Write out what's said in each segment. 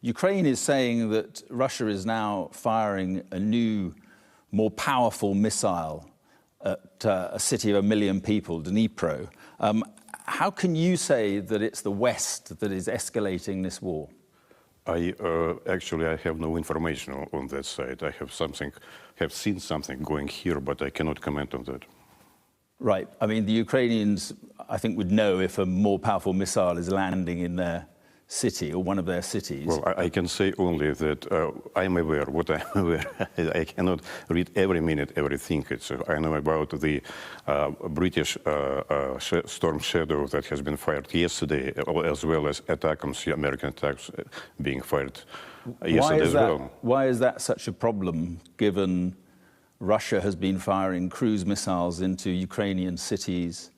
Ukraine is saying that Russia is now firing a new, more powerful missile at a city of 1 million people, Dnipro. How can you say that it's the West that is escalating this war? Actually, I have no information on that side. I have seen something going here, but I cannot comment on that. Right. I mean, the Ukrainians, I think, would know if a more powerful missile is landing in their city or one of their cities. Well, I can say only that I'm aware what I'm aware. I cannot read every minute everything. I know about the British Storm Shadow that has been fired yesterday, as well as American attacks being fired yesterday as well. Why is that such a problem, given Russia has been firing cruise missiles into Ukrainian cities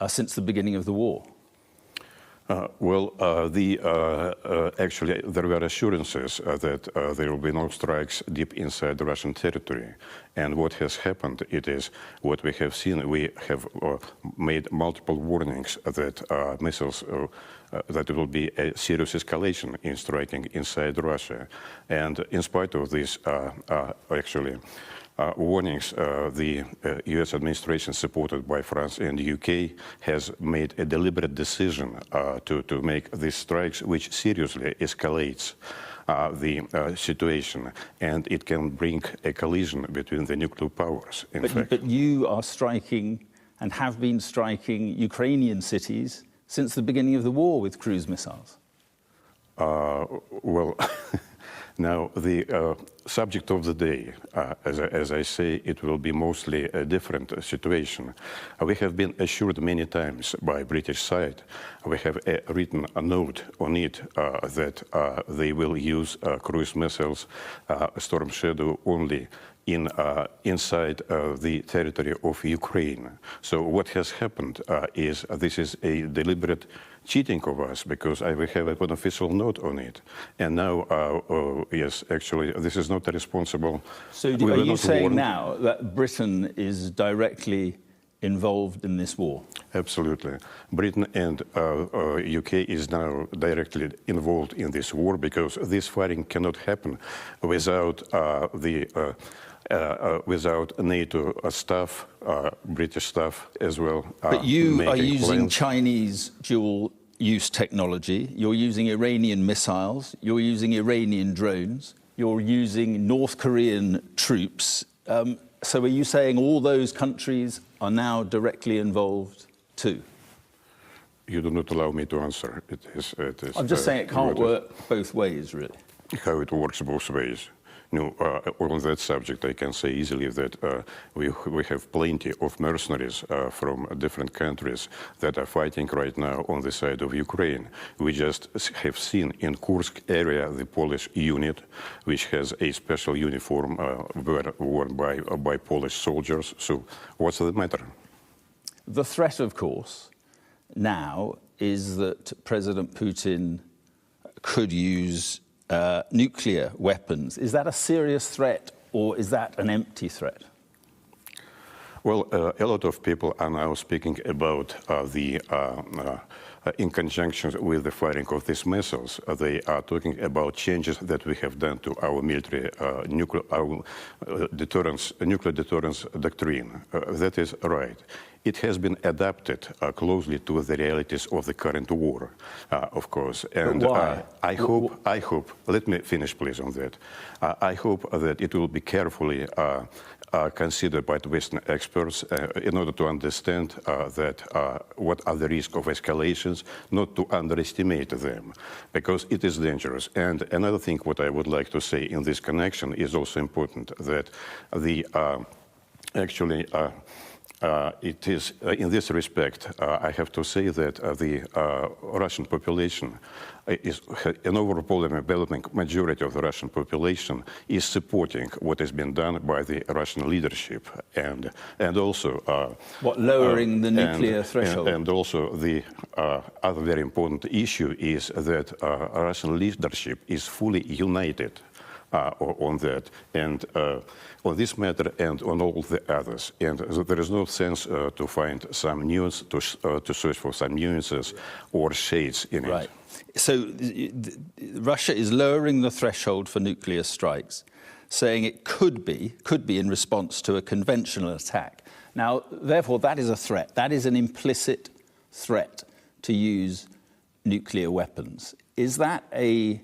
since the beginning of the war? Actually, there were assurances that there will be no strikes deep inside the Russian territory. And what has happened, it is what we have seen. We have made multiple warnings that missiles, that it will be a serious escalation in striking inside Russia. And in spite of this, warnings, the US administration, supported by France and the UK, has made a deliberate decision to make these strikes, which seriously escalates the situation, and it can bring a collision between the nuclear powers, in fact. But you are striking and have been striking Ukrainian cities since the beginning of the war with cruise missiles. Now, the subject of the day, as I say, it will be mostly a different situation. We have been assured many times by British side, we have written a note on it that they will use cruise missiles, Storm Shadow, only inside the territory of Ukraine. So what has happened is this is a deliberate cheating of us, because we have an official note on it. And now, yes, actually, this is not a responsible... So are you saying now that Britain is directly involved in this war? Absolutely. Britain and UK is now directly involved in this war, because this fighting cannot happen without without NATO staff, British staff as well. But you are using Chinese dual-use technology. You're using Iranian missiles. You're using Iranian drones. You're using North Korean troops. So are you saying all those countries are now directly involved too? You do not allow me to answer. It is I'm just saying it can't work both ways, really. How it works both ways. No, on that subject, I can say easily that we have plenty of mercenaries from different countries that are fighting right now on the side of Ukraine. We just have seen in Kursk area the Polish unit, which has a special uniform worn by Polish soldiers. So what's the matter? The threat, of course, now is that President Putin could use nuclear weapons. Is that a serious threat, or is that an empty threat? Well, a lot of people are now speaking about in conjunction with the firing of these missiles, they are talking about changes that we have done to our military nuclear deterrence doctrine. That is right. It has been adapted closely to the realities of the current war, of course. And why? I hope, let me finish please on that. I hope that it will be carefully considered by the Western experts in order to understand what are the risks of escalations, not to underestimate them, because it is dangerous. And another thing what I would like to say in this connection is also important, that the it is, in this respect, I have to say that the Russian population is an overwhelming majority of the Russian population is supporting what has been done by the Russian leadership, and also lowering the nuclear threshold. And also the other very important issue is that Russian leadership is fully united on that, and on this matter and on all the others. And there is no sense to find some nuance, to search for some nuances or shades in it. Right. So Russia is lowering the threshold for nuclear strikes, saying it could be in response to a conventional attack. Now, therefore, that is a threat. That is an implicit threat to use nuclear weapons. Is that a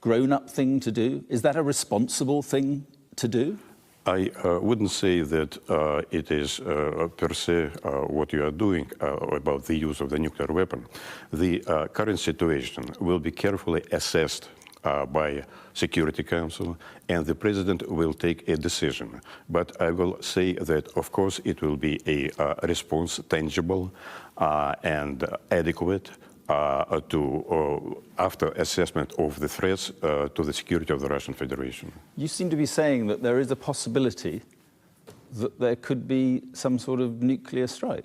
grown-up thing to do? Is that a responsible thing to do? I wouldn't say that it is per se what you are doing about the use of the nuclear weapon. The current situation will be carefully assessed by Security Council, and the President will take a decision. But I will say that, of course, it will be a response tangible and adequate after assessment of the threats to the security of the Russian Federation. You seem to be saying that there is a possibility that there could be some sort of nuclear strike.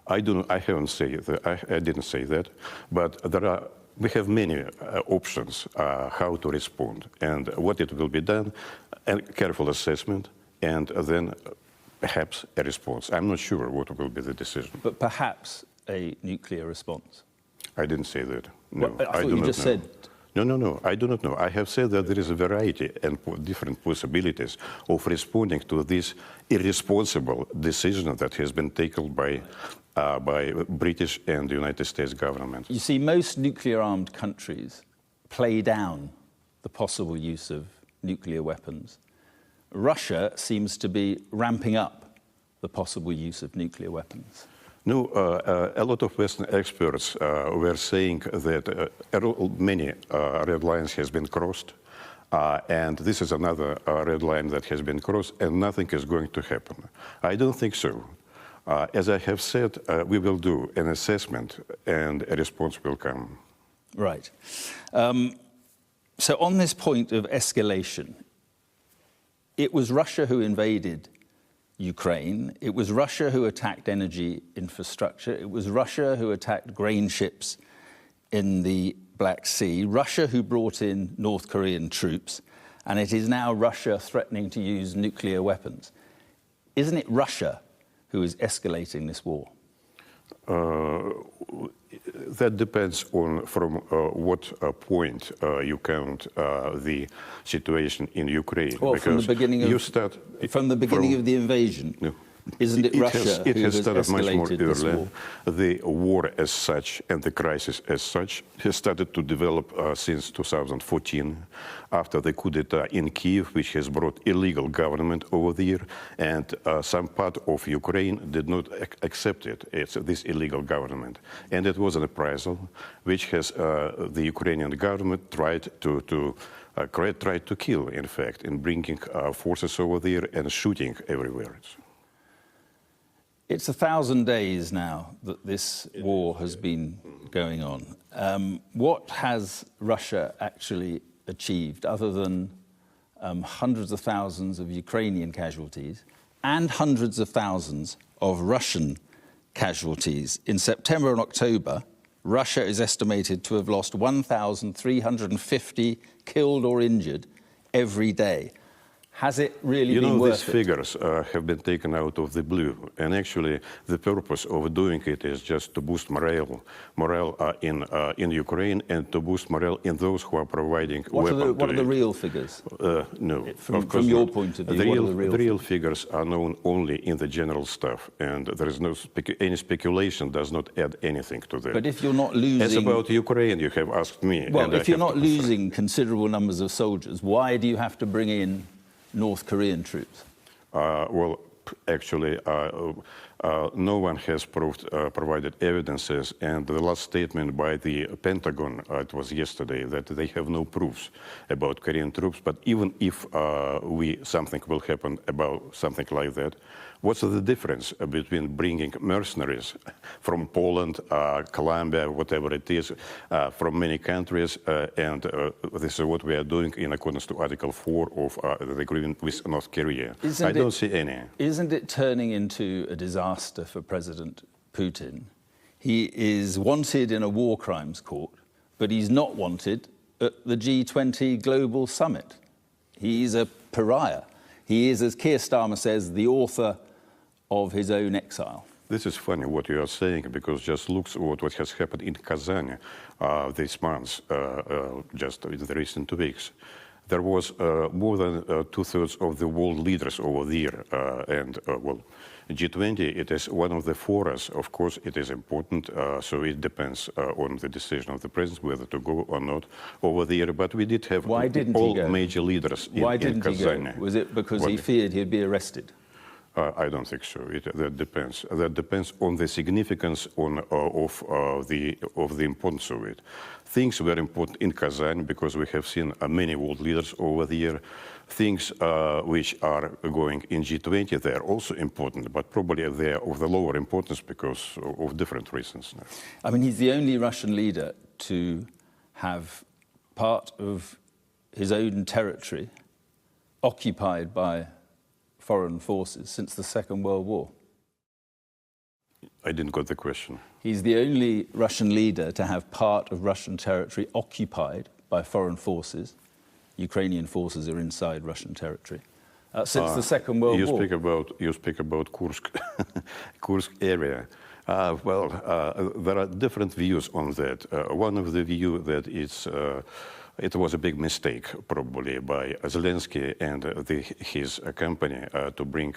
I haven't said that. I didn't say that, but we have many options how to respond and what it will be done, a careful assessment, and then perhaps a response. I'm not sure what will be the decision. But perhaps a nuclear response. I didn't say that. No, well, I thought you just said. No, I do not know. I have said that there is a variety and different possibilities of responding to this irresponsible decision that has been taken by British and the United States government. You see, most nuclear-armed countries play down the possible use of nuclear weapons. Russia seems to be ramping up the possible use of nuclear weapons. No, a lot of Western experts were saying that many red lines has been crossed, and this is another red line that has been crossed, and nothing is going to happen. I don't think so. As I have said, we will do an assessment, and a response will come. Right. So on this point of escalation, it was Russia who invaded Ukraine. It was Russia who attacked energy infrastructure. It was Russia who attacked grain ships in the Black Sea. Russia who brought in North Korean troops. And it is now Russia threatening to use nuclear weapons. Isn't it Russia who is escalating this war? That depends on from what point you count the situation in Ukraine. Well, from the beginning of the invasion. No. Isn't it Russia who has started much more this earlier? war? The war as such and the crisis as such has started to develop since 2014, after the coup d'etat in Kiev, which has brought illegal government over there, and some part of Ukraine did not accept it. It's this illegal government, and it was an reprisal, which has the Ukrainian government tried to kill, in fact, in bringing forces over there and shooting everywhere. It's 1,000 days now that this war has been going on. What has Russia actually achieved, other than hundreds of thousands of Ukrainian casualties and hundreds of thousands of Russian casualties? In September and October, Russia is estimated to have lost 1,350 killed or injured every day. Has it really been worth it? These figures have been taken out of the blue, and actually the purpose of doing it is just to boost morale in Ukraine and to boost morale in those who are providing weapons. What are the real figures? No, from your point of view, the real figures are known only in the general stuff, and there is no any speculation does not add anything to that. But if you're not losing, as about Ukraine, you have asked me. Well, if you're not losing considerable numbers of soldiers, why do you have to bring in North Korean troops? Well, actually, no one has provided evidences, and the last statement by the Pentagon, it was yesterday, that they have no proofs about Korean troops. But even if something will happen about something like that, what's the difference between bringing mercenaries from Poland, Colombia, whatever it is, from many countries, and this is what we are doing in accordance to Article 4 of the agreement with North Korea. I don't see any. Isn't it turning into a disaster for President Putin? He is wanted in a war crimes court, but he's not wanted at the G20 Global Summit. He's a pariah. He is, as Keir Starmer says, the author of his own exile. This is funny what you are saying, because just looks what has happened in Kazan this month, just in the recent weeks. There was more than two-thirds of the world leaders over there, and well, G20, it is one of the forums. Of course, it is important, so it depends on the decision of the president whether to go or not over there. But we did have all major leaders in Kazan. Why didn't he go? Was it because he feared he'd be arrested? I don't think so. That depends. That depends on the significance of the importance of it. Things were important in Kazan because we have seen many world leaders over there. Things which are going in G20, they are also important, but probably they are of the lower importance because of different reasons. I mean, he's the only Russian leader to have part of his own territory occupied by foreign forces since the Second World War. I didn't get the question. He's the only Russian leader to have part of Russian territory occupied by foreign forces. Ukrainian forces are inside Russian territory since the Second World War. You speak about Kursk, Kursk area. Well, there are different views on that. One of the view that it was a big mistake, probably, by Zelensky and his company to bring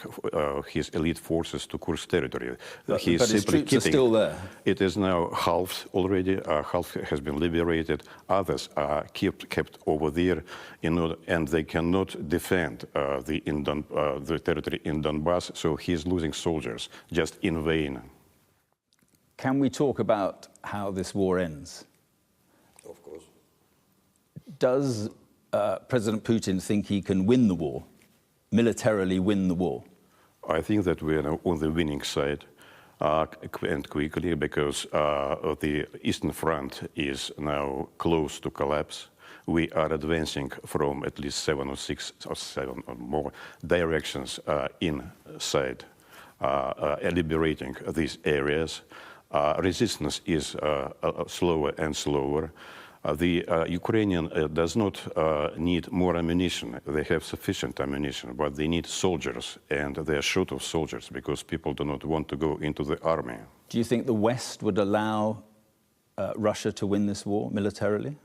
his elite forces to Kursk territory. But his troops are still there. It is now half already. Half has been liberated. Others are kept over there, and they cannot defend the territory in Donbass. So he is losing soldiers just in vain. Can we talk about how this war ends? Of course. Does President Putin think he can win the war, militarily win the war? I think that we are on the winning side, and quickly, because the Eastern Front is now close to collapse. We are advancing from at least 7 or more directions inside, liberating these areas. Resistance is slower and slower. The Ukrainian does not need more ammunition. They have sufficient ammunition, but they need soldiers, and they are short of soldiers because people do not want to go into the army. Do you think the West would allow Russia to win this war militarily?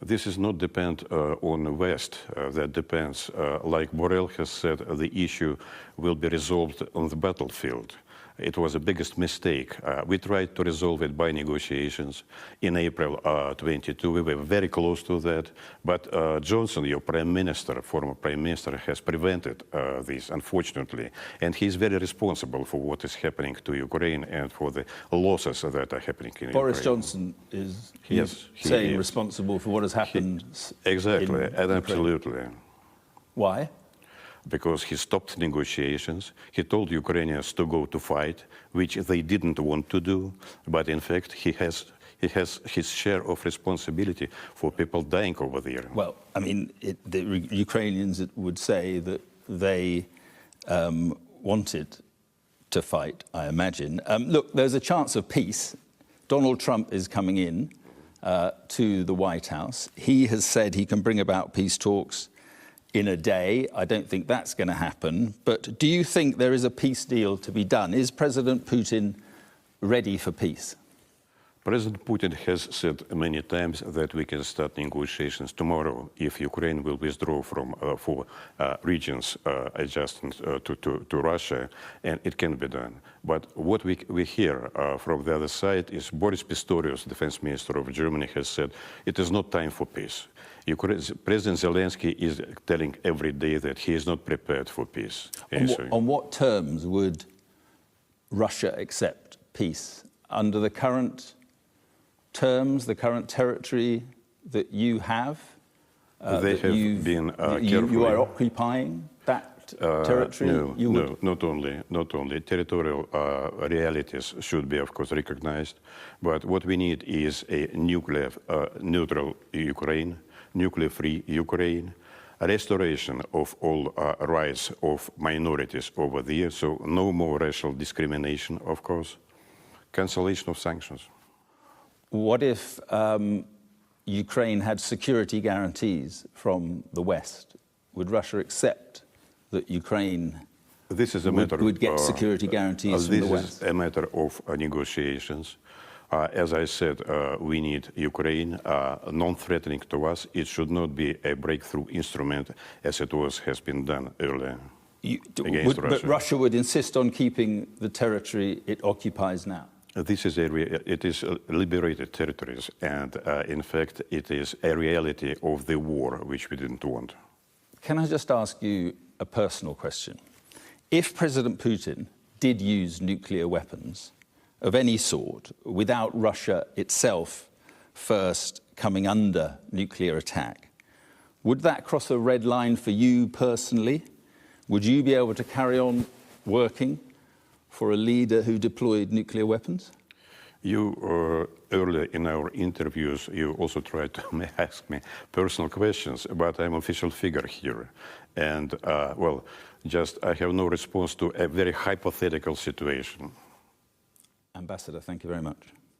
This is not depend on the West. That depends, like Borrell has said, the issue will be resolved on the battlefield. It was the biggest mistake. We tried to resolve it by negotiations in April 22. We were very close to that. But Johnson, your prime minister, former prime minister, has prevented this, unfortunately. And he's very responsible for what is happening to Ukraine and for the losses that are happening in Boris Ukraine. Johnson is saying responsible for what has happened. Exactly, and absolutely. Why? Because he stopped negotiations. He told Ukrainians to go to fight, which they didn't want to do. But in fact, he has his share of responsibility for people dying over there. Well, I mean, the Ukrainians would say that they wanted to fight, I imagine. Look, there's a chance of peace. Donald Trump is coming in to the White House. He has said he can bring about peace talks in a day. I don't think that's going to happen. But do you think there is a peace deal to be done? Is President Putin ready for peace? President Putin has said many times that we can start negotiations tomorrow if Ukraine will withdraw from regions adjacent to Russia, and it can be done. But what we hear from the other side is Boris Pistorius, defense minister of Germany, has said it is not time for peace. President Zelensky is telling every day that he is not prepared for peace. On what terms would Russia accept peace? Under the current terms, the current territory that you have? They have been carefully. You are occupying that territory? No, not only. Territorial realities should be, of course, recognized. But what we need is a nuclear neutral Ukraine, nuclear-free Ukraine, a restoration of all rights of minorities over there, so no more racial discrimination, of course, cancellation of sanctions. What if Ukraine had security guarantees from the West? Would Russia accept that Ukraine This is a matter would get security guarantees from the West? This is a matter of negotiations. As I said, we need Ukraine non-threatening to us. It should not be a breakthrough instrument as it has been done earlier. But Russia would insist on keeping the territory it occupies now? This is it is liberated territories, and in fact, it is a reality of the war which we didn't want. Can I just ask you a personal question? If President Putin did use nuclear weapons of any sort without Russia itself first coming under nuclear attack, would that cross a red line for you personally? Would you be able to carry on working for a leader who deployed nuclear weapons? You, earlier in our interviews, you also tried to ask me personal questions, but I'm an official figure here. And, well, I have no response to a very hypothetical situation. Ambassador, thank you very much.